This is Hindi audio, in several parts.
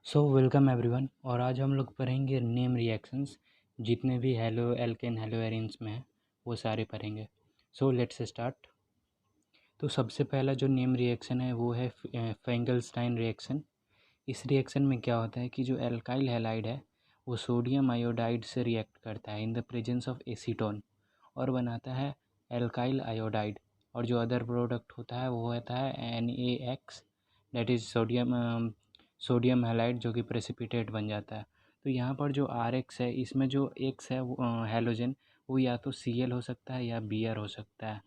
So welcome everyone. और आज हम लोग पढ़ेंगे नेम रिएक्शंस। जितने भी हेलो एल्केन हेलो एरिन्स में हैं वो सारे पढ़ेंगे। So let's start. तो सबसे पहला जो नेम रिएक्शन है वो है फेंगलस्टाइन रिएक्शन। इस रिएक्शन में क्या होता है कि जो एल्काइल हैलाइड है वो सोडियम आयोडाइड से रिएक्ट करता है इन द प्रेजेंस ऑफ एसीटोन और बनाता है एल्काइल आयोडाइड। और जो अदर प्रोडक्ट होता है वो होता है NaX, that is sodium halide, जो कि प्रेसिपिटेट बन जाता है। तो यहाँ पर जो RX है, इसमें जो X है हैलोजन, वो या तो Cl हो सकता है या Br हो सकता है।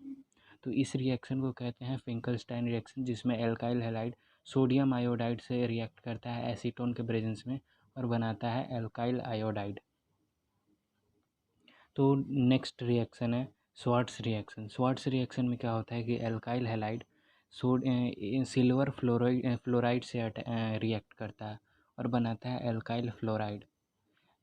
तो इस रिएक्शन को कहते हैं फिंकलस्टाइन रिएक्शन, जिसमें एल्काइल हैलाइड सोडियम आयोडाइड से रिएक्ट करता है एसीटोन के प्रेजेंस में और बनाता है एल्काइल आयोडाइड। तो नेक्स्ट रिएक्शन है स्वार्ट्स रिएक्शन। स्वार्ट्स रिएक्शन में क्या होता है कि एल्काइल हैलाइड सिल्वर फ्लोराइड से रिएक्ट करता है और बनाता है एल्काइल फ्लोराइड।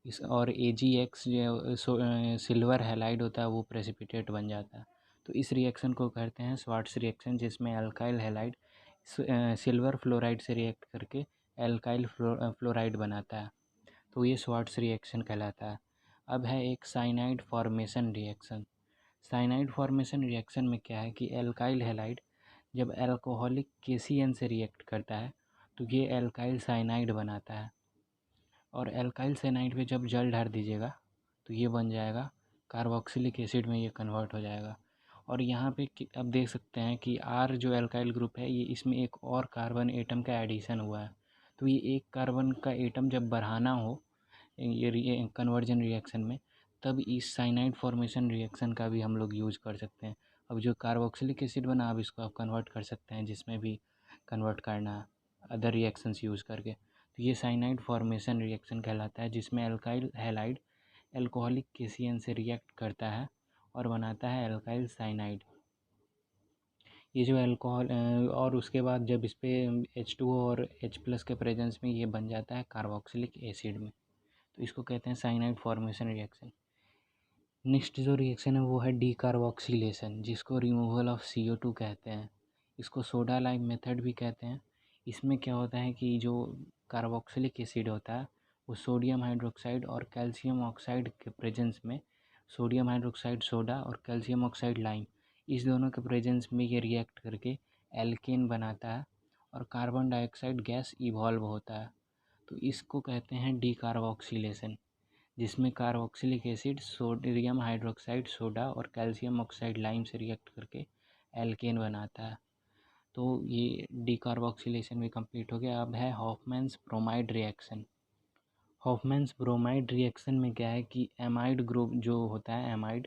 इस और AgX जो सिल्वर हैलाइड होता है वो प्रेसिपिटेट बन जाता है। तो इस रिएक्शन को कहते हैं स्वार्ट्स रिएक्शन, जिसमें एल्काइल हैलाइड सिल्वर फ्लोराइड से रिएक्ट करके एल्काइल फ्लोराइड बनाता है। तो ये स्वार्ट्स रिएक्शन कहलाता है। अब है एक cyanide formation reaction. Cyanide formation reaction में क्या है कि एल्काइल हैलाइड जब अल्कोहलिक KCN से रिएक्ट करता है तो ये एल्काइल साइनाइड बनाता है। और एल्काइल साइनाइड पे जब जल ढार दीजिएगा तो ये बन जाएगा कार्बोक्सिलिक एसिड में, ये कन्वर्ट हो जाएगा। और यहाँ पे अब देख सकते हैं कि R जो एल्काइल ग्रुप है, ये इसमें एक और कार्बन एटम का एडिशन हुआ है। तो ये एक कार्बन का एटम जब बढ़ाना हो ये कन्वर्जन रिएक्शन में, तब इस साइनाइड फॉर्मेशन रिएक्शन का भी हम लोग यूज़ कर सकते हैं। अब जो कार्बोक्सिलिक एसिड बना, अब इसको आप कन्वर्ट कर सकते हैं जिसमें भी कन्वर्ट करना है अदर रिएक्शंस यूज़ करके। तो ये साइनाइड फॉर्मेशन रिएक्शन कहलाता है, जिसमें एल्काइल हैलाइड एल्कोहलिक KCN से रिएक्ट करता है और बनाता है एल्काइल साइनाइड। ये जो अल्कोहल और उसके बाद जब इस पर H2O और H+ के प्रेजेंस में ये बन जाता है कार्बोक्सिलिक एसिड में। तो इसको कहते हैं साइनाइड फॉर्मेशन रिएक्शन। नेक्स्ट जो रिएक्शन है वो है डीकार्बोक्सिलेशन, जिसको रिमूवल ऑफ CO2 कहते हैं। इसको सोडा लाइम मेथड भी कहते हैं। इसमें क्या होता है कि जो कार्बोक्सिलिक एसिड होता है वो सोडियम हाइड्रोक्साइड और कैल्शियम ऑक्साइड के प्रेजेंस में, सोडियम हाइड्रोक्साइड सोडा और कैल्शियम ऑक्साइड लाइम, इस दोनों के प्रेजेंस में ये रिएक्ट करके एल्केन बनाता है और कार्बन डाइऑक्साइड गैस इवॉल्व होता है। तो इसको कहते हैं डीकार्बोक्सिलेशन, जिसमें carboxylic acid sodium hydroxide soda और कैल्शियम ऑक्साइड लाइम से रिएक्ट करके एल्केन बनाता है। तो ये डीकार्बोक्सिलेशन भी कंप्लीट हो गया। अब है हॉफमैन्स ब्रोमाइड रिएक्शन। हॉफमैन्स ब्रोमाइड रिएक्शन में क्या है कि एमाइड ग्रुप जो होता है एमाइड,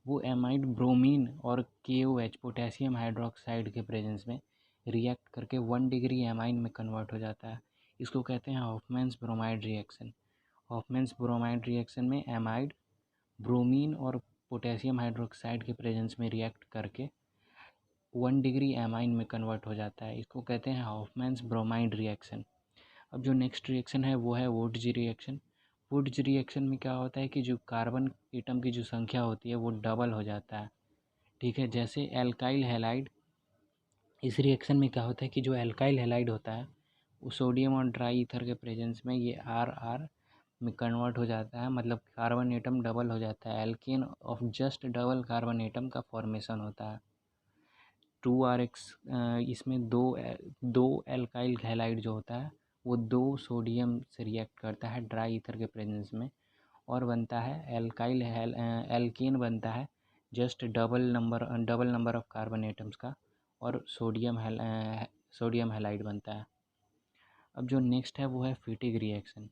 वो एमाइड ब्रोमीन और KOH पोटेशियम हाइड्रोक्साइड के प्रेजेंस में रिएक्ट करके 1 डिग्री एमाइन में कन्वर्ट हो जाता है। इसको कहते हैं हॉफमैन्स ब्रोमाइड रिएक्शन। हॉफमैन्स ब्रोमाइड रिएक्शन में एमाइड ब्रोमीन और पोटेशियम हाइड्रोक्साइड के प्रेजेंस में रिएक्ट करके 1 डिग्री एमाइन में कन्वर्ट हो जाता है। इसको कहते हैं हॉफमैन्स ब्रोमाइड रिएक्शन। अब जो नेक्स्ट रिएक्शन है वो है वुड्स रिएक्शन। वुड्स रिएक्शन में क्या होता है कि जो कार्बन एटम की जो संख्या होती है वो डबल हो जाता है। ठीक है, जैसे एल्काइल हैलाइड, इस रिएक्शन में क्या होता है कि जो एल्काइल हैलाइड होता है वो सोडियम और ड्राई ईथर के प्रेजेंस में ये RR में कन्वर्ट हो जाता है, मतलब कार्बन एटम डबल हो जाता है। Alkane of just double carbon atom का फॉर्मेशन होता है। 2RX, इसमें दो एल्काइल हैलाइड जो होता है वो 2 सोडियम से रिएक्ट करता है ड्राई ईथर के प्रेजेंस में और बनता है एल्केन बनता है just double number of carbon atoms का, और सोडियम हैलाइड बनता है। अब जो नेक्स्ट है वो है फिटिक रिएक्शन।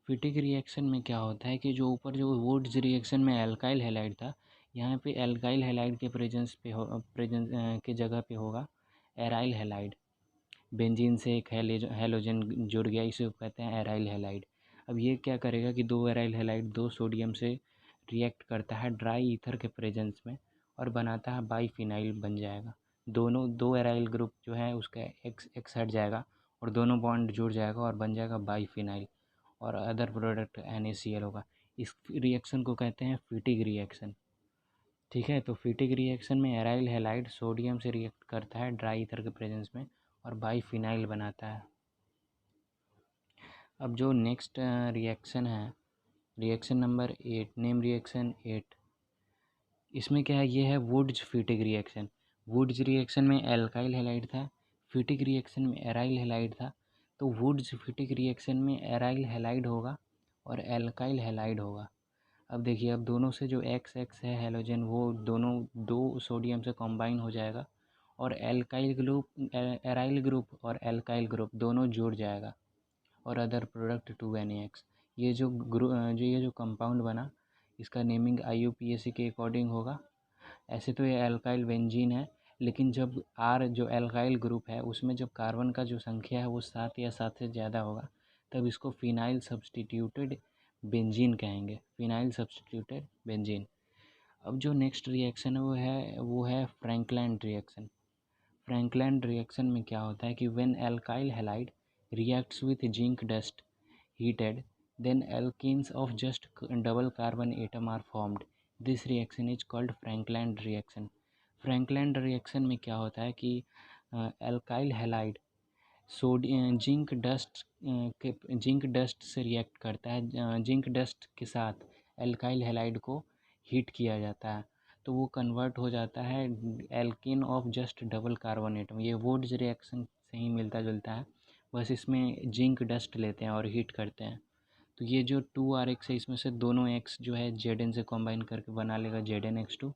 फिटिक रिएक्शन में क्या होता है कि जो ऊपर जो वुड्स रिएक्शन में एल्काइल हैलाइड था, यहाँ पे एल्काइल हैलाइड के प्रेजेंस के जगह पे होगा एराइल हैलाइड। बेंजीन से एक हैलोजन जुड़ गया, इसे कहते हैं एराइल हैलाइड। अब ये क्या करेगा कि 2 एराइल हैलाइड 2 सोडियम से रिएक्ट करता है ड्राई ईथर के प्रेजेंस में और बनाता है बाईफिनाइल बन जाएगा। दोनों 2 एराइल ग्रुप जो है उसका एक्स हट जाएगा और दोनों बॉन्ड जुड़ जाएगा और बन जाएगा बाईफिनाइल और अदर प्रोडक्ट NaCl होगा। इस रिएक्शन को कहते हैं फिटिक रिएक्शन। ठीक है, तो फिटिक रिएक्शन में एराइल हैलाइड सोडियम से रिएक्ट करता है ड्राई ईथर के प्रेजेंस में और बाईफिनाइल बनाता है। अब जो नेक्स्ट रिएक्शन है, रिएक्शन नंबर 8, नेम रिएक्शन 8, इसमें क्या है, ये है Wurtz Fittig reaction. Wurtz reaction में एल्काइल हैलाइड था, फिटिक रिएक्शन में एराइल हैलाइड था। तो वुड्स फिटिक रिएक्शन में एराइल हैलाइड होगा और एल्काइल हैलाइड होगा। अब देखिए, अब दोनों से जो एक्स एक्स है हैलोजन, वो दोनों 2 सोडियम से कॉम्बाइन हो जाएगा और एल्काइल ग्रुप, एराइल ग्रुप और एल्काइल ग्रुप दोनों जुड़ जाएगा और अदर प्रोडक्ट 2NaX। ये जो कंपाउंड बना, इसका नेमिंग IUPAC के अकॉर्डिंग होगा। ऐसे तो ये अल्काइल बेंजीन है, लेकिन जब R जो अल्काइल ग्रुप है उसमें जब कार्बन का जो संख्या है वो 7 या 7 से ज़्यादा होगा, तब इसको फिनाइल सब्सटीट्यूटेड बेंजीन कहेंगे, फिनाइल सब्सटीट्यूटेड बेंजीन। अब जो नेक्स्ट रिएक्शन है वो है फ्रैंकलैंड रिएक्शन। फ्रैंकलैंड रिएक्शन में क्या होता है कि when alkyl halide reacts with zinc dust heated, then alkenes of just double carbon atom are formed. This reaction is called Frankland reaction. Frankland reaction में क्या होता है कि अल्काइल हैलाइड जिंक डस्ट से रिएक्ट करता है, जिंक डस्ट के साथ अल्काइल हैलाइड को हीट किया जाता है, तो वो कन्वर्ट हो जाता है alkene of just double carbon atom. ये वुड्स रिएक्शन से ही मिलता जुलता है, बस इसमें जिंक डस्ट लेते हैं और हीट करते हैं। तो ये जो 2RX है, इसमें से दोनों X जो है Zn से कॉम्बाइन करके बना लेगा ZnH2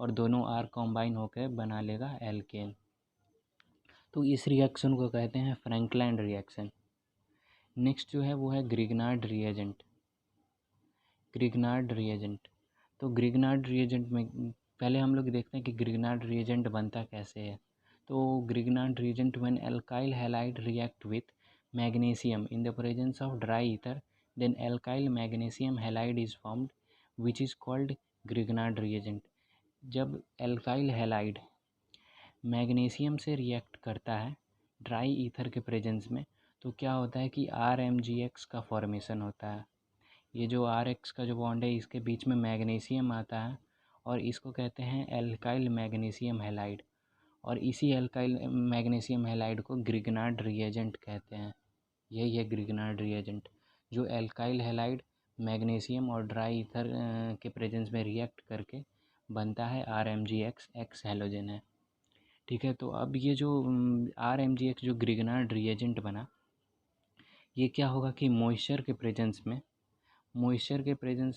और दोनों R कॉम्बाइन होकर बना लेगा एल्केन। तो इस रिएक्शन को कहते हैं फ्रैंकलैंड रिएक्शन। नेक्स्ट जो है वो है ग्रिग्नार्ड रिएजेंट। ग्रिग्नार्ड रिएजेंट, तो ग्रिग्नार्ड रिएजेंट में पहले हम लोग देखते हैं कि ग्रिग्नार्ड रिएजेंट बनता कैसे है। तो Grignard reagent when alkyl halide react with magnesium in the presence of dry ether, then alkyl magnesium halide is formed which is called Grignard reagent. जब अल्काइल हैलाइड मैग्नीशियम से रिएक्ट करता है ड्राई ईथर के प्रेजेंस में, तो क्या होता है कि RMgX का फॉर्मेशन होता है। ये जो RX का जो बॉन्ड है, इसके बीच में मैग्नीशियम आता है और इसको कहते हैं एल्काइल मैग्नीशियम हैलाइड, और इसी एल्काइल मैग्नीशियम हैलाइड को ग्रिग्नार्ड रिएजेंट कहते हैं। यही है ग्रिग्नार्ड रिएजेंट, जो एल्काइल हैलाइड मैग्नीशियम और ड्राई ईथर के प्रेजेंस में रिएक्ट करके बनता है RMgX, एक्स हैलोजन है। ठीक है, तो अब ये जो RMgX जो ग्रिग्नार्ड रिएजेंट बना, ये क्या होगा कि मॉइस्चर के प्रेजेंस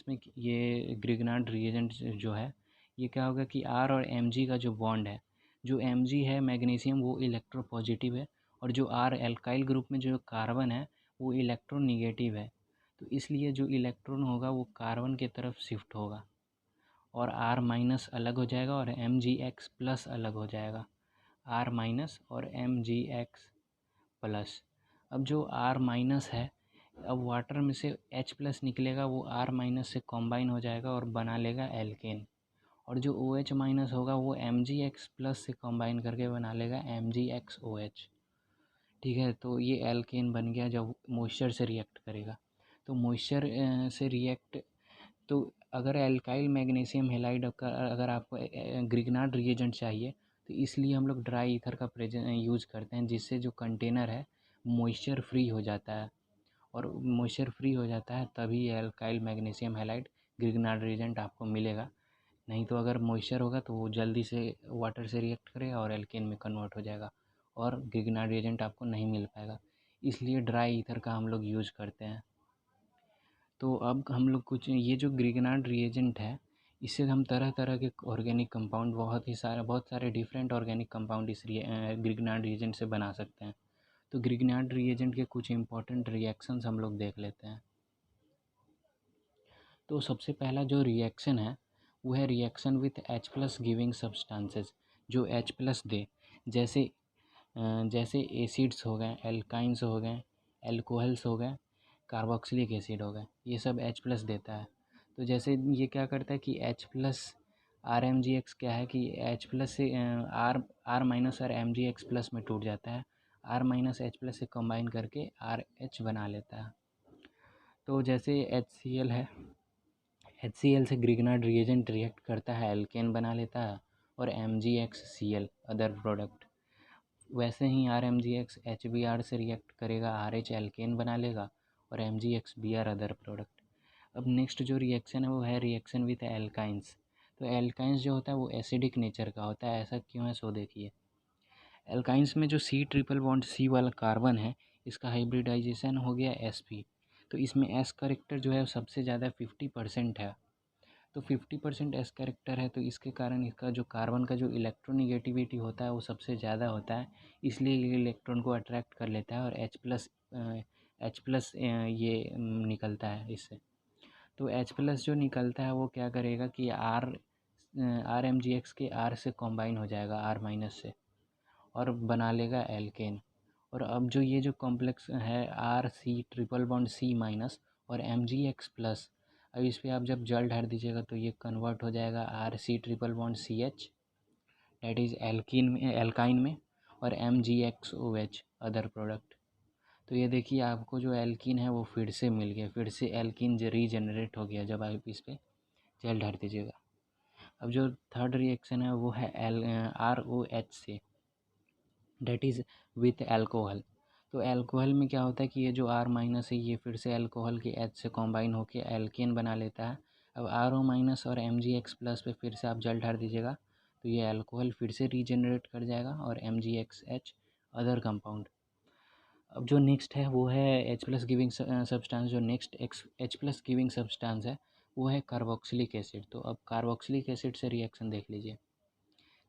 में ये ग्रिग्नार्ड रिएजेंट जो है, ये क्या होगा कि R और Mg का जो बॉन्ड है, जो Mg है मैग्नीशियम वो इलेक्ट्रोपॉजिटिव है, और जो R एल्काइल ग्रुप में जो कार्बन है वो इलेक्ट्रोनिगेटिव है। तो इसलिए जो इलेक्ट्रॉन होगा वो कार्बन की तरफ शिफ्ट होगा और R माइनस अलग हो जाएगा और MgX प्लस अलग हो जाएगा, R माइनस और MgX प्लस। अब जो R माइनस है, अब वाटर में से H प्लस निकलेगा, वो R माइनस से कॉम्बाइन हो जाएगा और बना लेगा एल्केन, और जो OH माइनस होगा वो MgX प्लस से कॉम्बाइन करके बना लेगा MgXOH। ठीक है, तो ये एल्केन बन गया जब मॉइस्चर से रिएक्ट करेगा। तो मॉइस्चर से रिएक्ट, तो अगर एल्काइल मैग्नीशियम हैलाइड का अगर आपको ग्रिग्नार्ड रिएजेंट चाहिए, तो इसलिए हम लोग ड्राई ईथर का यूज़ करते हैं, जिससे जो कंटेनर है मॉइस्चर फ्री हो जाता है, और मॉइस्चर फ्री हो जाता है तभी alkyl magnesium halide Grignard reagent आपको मिलेगा। नहीं तो अगर मॉइस्चर होगा तो वो जल्दी से वाटर से रिएक्ट करेगा और एल्केन में कन्वर्ट हो जाएगा और ग्रिग्नार्ड रिएजेंट आपको नहीं मिल पाएगा। इसलिए ड्राई ईथर का हम लोग यूज़ करते हैं। तो अब हम लोग कुछ ये जो ग्रिग्नार्ड रिएजेंट है, इससे हम तरह तरह के ऑर्गेनिक कंपाउंड, बहुत सारे डिफरेंट ऑर्गेनिक कंपाउंड इस ग्रिग्नार्ड रिएजेंट से बना सकते हैं। तो ग्रिग्नार्ड रिएजेंट के कुछ इंपॉर्टेंट रिएक्शंस हम लोग देख लेते हैं। तो सबसे पहला जो रिएक्शन है वो है reaction with H plus giving substances, जो H प्लस दे, जैसे जैसे एसिड्स हो गए, एल्काइंस हो गए, एल्कोहल्स हो गए, कार्बोक्सिलिक एसिड हो गए, ये सब H प्लस देता है। तो जैसे ये क्या करता है कि H प्लस RMgX क्या है कि H प्लस से R माइनस और MgX प्लस में टूट जाता है, R माइनस H प्लस से कंबाइन करके RH बना लेता है। तो जैसे HCl है, HCl से ग्रिग्नार्ड रिएजेंट रिएक्ट करता है, एल्केन बना लेता है और MgXCl अदर प्रोडक्ट। वैसे ही RMgX HBr से रिएक्ट करेगा, RH एल्केन बना लेगा और MgX Br अदर प्रोडक्ट। अब नेक्स्ट जो रिएक्शन है वो है रिएक्शन विथ एल्काइंस। तो एल्काइंस जो होता है वो एसिडिक नेचर का होता है। ऐसा क्यों है सो देखिए, एल्काइंस में जो C ट्रिपल बॉन्ड C वाला कार्बन है इसका हाइब्रिडाइजेशन हो गया sp। तो इसमें S करेक्टर जो है सबसे ज़्यादा 50% है। तो 50% एस कैरेक्टर है, तो इसके कारण इसका जो कार्बन का जो इलेक्ट्रोनिगेटिविटी होता है वो सबसे ज़्यादा होता है, इसलिए ये इलेक्ट्रॉन को अट्रैक्ट कर लेता है और H प्लस ये निकलता है इससे। तो H+ जो निकलता है वो क्या करेगा कि RMgX के R से कॉम्बाइन हो जाएगा R- से और बना लेगा एल्केन। और अब जो ये जो कॉम्प्लेक्स है RC ट्रिपल बॉन्ड C- और MgX+, अब इस पर आप जब जल ढार दीजिएगा तो ये कन्वर्ट हो जाएगा RC triple bond CH, that is alkyne में, और MgXOH अदर प्रोडक्ट। तो ये देखिए आपको जो एल्कीन है वो फिर से मिल गया, फिर से एल्कीन रीजनरेट हो गया जब आप इस पर जल ढार दीजिएगा। अब जो थर्ड रिएक्शन है वो है ROH से, डेट इज़ विथ अल्कोहल। तो अल्कोहल में क्या होता है कि ये जो R- है ये फिर से अल्कोहल के H से कॉम्बाइन होकर एल्केन बना लेता है। अब RO- और MgX+ पे फिर से आप जल ढार दीजिएगा तो ये अल्कोहल फिर से रीजनरेट कर जाएगा और MgXH अदर कंपाउंड। अब जो नेक्स्ट है वो है H+ गिविंग सब्सटेंस। जो नेक्स्ट H+ गिविंग सब्सटेंस है वो है कार्बोक्सिलिक एसिड। तो अब कार्बोक्सिलिक एसिड से रिएक्शन देख लीजिए।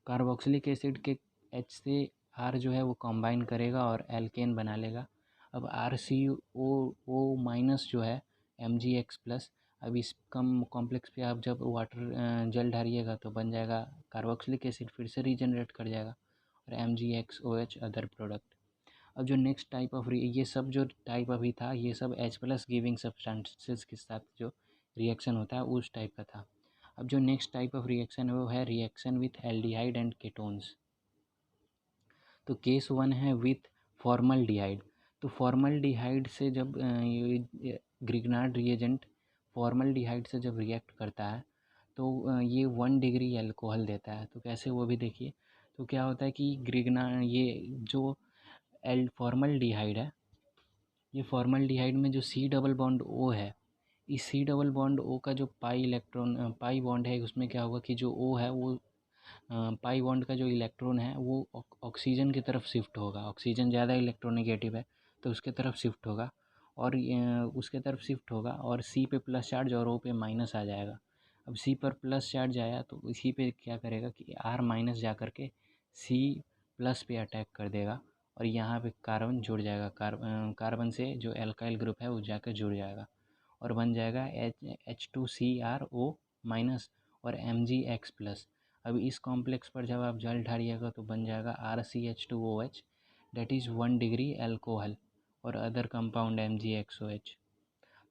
कार्बोक्सिलिक एसिड के H से R जो है वो कंबाइन करेगा और एल्केन बना लेगा। अब RCOO- जो है MgX+, अब इस कम कॉम्प्लेक्स पे आप जब वाटर जल ढारिएगा तो बन जाएगा कार्बोक्सिलिक एसिड, फिर से रीजनरेट कर जाएगा और MgXOH अदर प्रोडक्ट। अब जो नेक्स्ट टाइप ऑफ ये सब जो टाइप अभी था ये सब H+ गिविंग सब्सटेंसेस के साथ जो रिएक्शन होता है उस टाइप का था। अब जो नेक्स्ट टाइप ऑफ रिएक्शन है वो है reaction with aldehyde and ketones. तो केस 1 है विथ फॉर्मल्डिहाइड। तो फॉर्मल्डिहाइड से जब ये ग्रिग्नार्ड रिएजेंट फॉर्मल्डिहाइड से जब रिएक्ट करता है तो ये 1 डिग्री अल्कोहल देता है। तो कैसे वो भी देखिए। तो क्या होता है कि ये जो फॉर्मल्डिहाइड है, ये फॉर्मल्डिहाइड में जो C डबल बॉन्ड O है, इस C डबल बॉन्ड O का जो पाई बॉन्ड है उसमें क्या होगा कि जो O है वो पाई बॉन्ड का जो इलेक्ट्रॉन है वो ऑक्सीजन की तरफ शिफ्ट होगा। ऑक्सीजन ज़्यादा इलेक्ट्रोनेगेटिव है तो उसके तरफ शिफ्ट होगा और C पे प्लस चार्ज और O पे माइनस आ जाएगा। अब C पर प्लस चार्ज आया तो इसी पे क्या करेगा कि R- जा कर के C+ पे अटैक कर देगा और यहाँ पे कार्बन जुड़ जाएगा। कार्बन से जो एल्काइल ग्रुप है वो जाकर जुड़ जाएगा और बन जाएगा H2CrO- और MgX+। अब इस कॉम्प्लेक्स पर जब आप जल ढारिएगा तो बन जाएगा RCH2OH, that is 1 degree alcohol और अदर कंपाउंड MgXOH।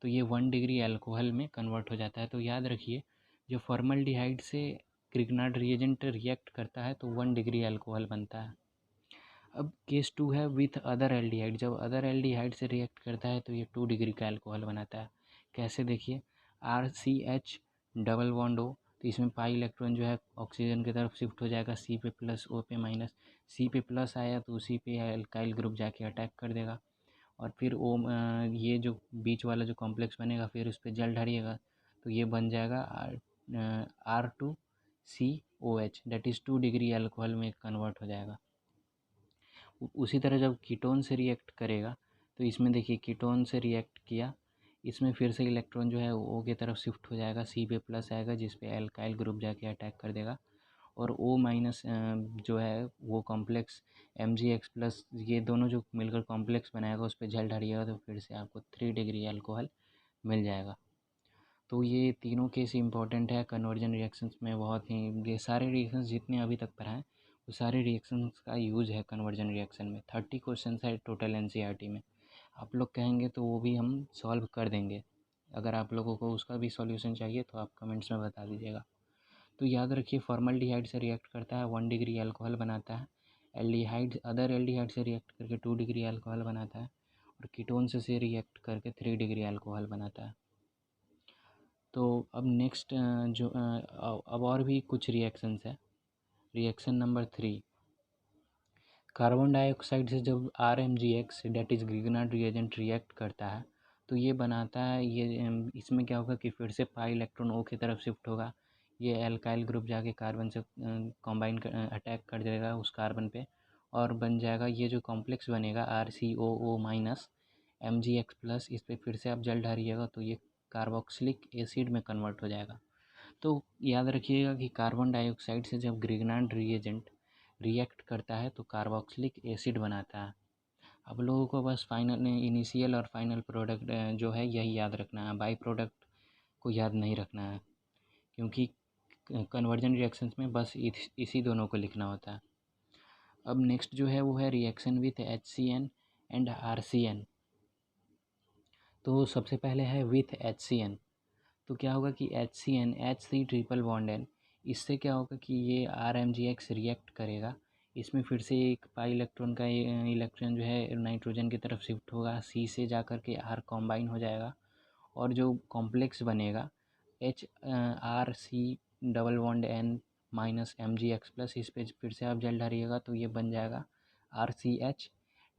तो ये 1 डिग्री अल्कोहल में कन्वर्ट हो जाता है। तो याद रखिए जो फॉर्मल्डिहाइड से ग्रिग्नार्ड रिएजेंट रिएक्ट करता है तो 1 डिग्री अल्कोहल बनता है। अब केस 2 है विथ अदर एल्डिहाइड। जब अदर एल्डिहाइड से रिएक्ट करता है तो ये 2 डिग्री का अल्कोहल बनाता है। कैसे देखिए, RCH डबल बॉन्ड O, तो इसमें पाई इलेक्ट्रॉन जो है ऑक्सीजन की तरफ शिफ्ट हो जाएगा C पे प्लस O पे माइनस। C पे प्लस आया तो उसी पे एल्काइल ग्रुप जाके अटैक कर देगा और फिर ये जो बीच वाला जो कॉम्प्लेक्स बनेगा फिर उस पर जल ढारिएगा तो ये बन जाएगा R2COH, that is 2 degree alcohol में कन्वर्ट हो जाएगा। उसी तरह जब कीटोन से रिएक्ट करेगा तो इसमें देखिए कीटोन से रिएक्ट किया, इसमें फिर से इलेक्ट्रॉन जो है O की तरफ शिफ्ट हो जाएगा, C पे प्लस आएगा जिस पे एल्काइल ग्रुप जाके अटैक कर देगा और O- जो है वो कॉम्प्लेक्स MgX+, ये दोनों जो मिलकर कॉम्प्लेक्स बनाएगा उस पर जल ढारिएगा तो फिर से आपको 3 डिग्री अल्कोहल मिल जाएगा। तो ये तीनों केस इंपॉर्टेंट है कन्वर्जन रिएक्शंस में बहुत ही। ये सारे रिएक्शंस जितने अभी तक पढ़ाएं वो सारे रिएक्शंस का यूज़ है कन्वर्जन रिएक्शन में। 30 क्वेश्चन है टोटल NCERT में। आप लोग कहेंगे तो वो भी हम सॉल्व कर देंगे। अगर आप लोगों को उसका भी सॉल्यूशन चाहिए तो आप कमेंट्स में बता दीजिएगा। तो याद रखिए फॉर्मल्डिहाइड से रिएक्ट करता है 1 डिग्री अल्कोहल बनाता है। अदर एल्डिहाइड से रिएक्ट करके 2 डिग्री अल्कोहल बनाता है और कीटोन से रिएक्ट करके 3 डिग्री अल्कोहल बनाता है। तो अब नेक्स्ट अब और भी कुछ रिएक्शंस है। रिएक्शन नंबर 3, कार्बन डाइऑक्साइड से जब RMgX that is Grignard reagent react करता है तो ये बनाता है इसमें क्या होगा कि फिर से पाई इलेक्ट्रॉन O की तरफ शिफ्ट होगा, ये एल्काइल ग्रुप जाके कार्बन से कॉम्बाइन अटैक कर देगा उस कार्बन पे, और बन जाएगा ये जो कॉम्प्लेक्स बनेगा RCOO माइनस MgX प्लस। इस पर फिर से आप जल ढारिएगा तो ये कार्बोक्सिलिक एसिड में कन्वर्ट हो जाएगा। तो याद रखिएगा कि कार्बन डाइऑक्साइड से जब ग्रिग्नार्ड रिएजेंट रिएक्ट करता है तो कार्बोक्सिलिक एसिड बनाता है। अब लोगों को बस फाइनल इनिशियल और फाइनल प्रोडक्ट जो है यही याद रखना है, बाई प्रोडक्ट को याद नहीं रखना है, क्योंकि कन्वर्जन रिएक्शंस में बस इसी दोनों को लिखना होता है। अब नेक्स्ट जो है वो है reaction with HCN and RCN। तो सबसे पहले है विथ HCN। तो क्या होगा कि HCN H3 triple bond N, इससे क्या होगा कि ये RMgX रिएक्ट करेगा, इसमें फिर से एक पाई इलेक्ट्रॉन का इलेक्ट्रॉन जो है नाइट्रोजन की तरफ शिफ्ट होगा, C से जा कर के R कॉम्बाइन हो जाएगा, और जो कॉम्प्लेक्स बनेगा HRC double bond N minus MgX plus, इस पर फिर से आप जल ढारिएगा तो ये बन जाएगा RCH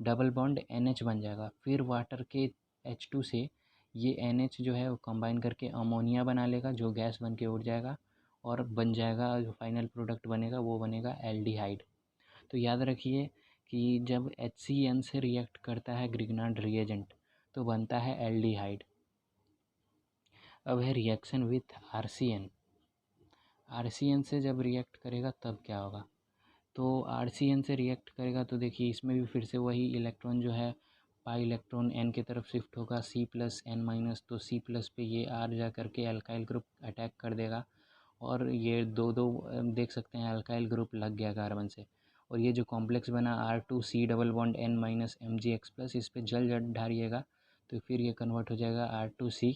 डबल बॉन्ड NH बन जाएगा। फिर वाटर के H2 से ये NH जो है वो कंबाइन करके अमोनिया बना लेगा, जो गैस बन के उड़ जाएगा और बन जाएगा, जो फाइनल प्रोडक्ट बनेगा वो बनेगा एल्डिहाइड। तो याद रखिए कि जब HCN से रिएक्ट करता है ग्रिग्नार्ड रिएजेंट तो बनता है एल्डिहाइड। अब है रिएक्शन विथ RCN। RCN से जब रिएक्ट करेगा तब क्या होगा, तो RCN से रिएक्ट करेगा तो देखिए इसमें भी फिर से वही इलेक्ट्रॉन जो है पाई इलेक्ट्रॉन N की तरफ शिफ्ट होगा, C प्लस N माइनस, तो C प्लस पे ये R जा करके अल्काइल ग्रुप अटैक कर देगा, और ये दो दो देख सकते हैं अल्काइल ग्रुप लग गया कार्बन से, और ये जो कॉम्प्लेक्स बना R2C double bond N minus MgX plus, इस पर जल ढारिएगा तो फिर ये कन्वर्ट हो जाएगा R2C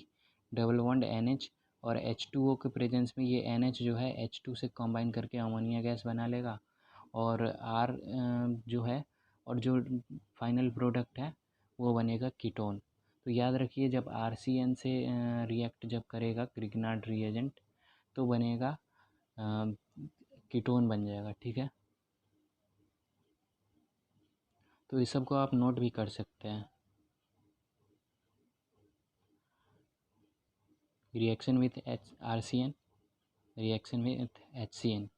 डबल बॉन्ड NH, और H2O के प्रेजेंस में ये NH जो है H2 से कंबाइन करके अमोनिया गैस बना लेगा, और R जो है और जो फाइनल प्रोडक्ट है वो बनेगा कीटोन। तो याद रखिए जब RCN से रिएक्ट जब करेगा ग्रिग्नार्ड रिएजेंट तो बनेगा कीटोन बन जाएगा, ठीक है। तो इस सब को आप नोट भी कर सकते हैं। Reaction with RCN, reaction with HCN।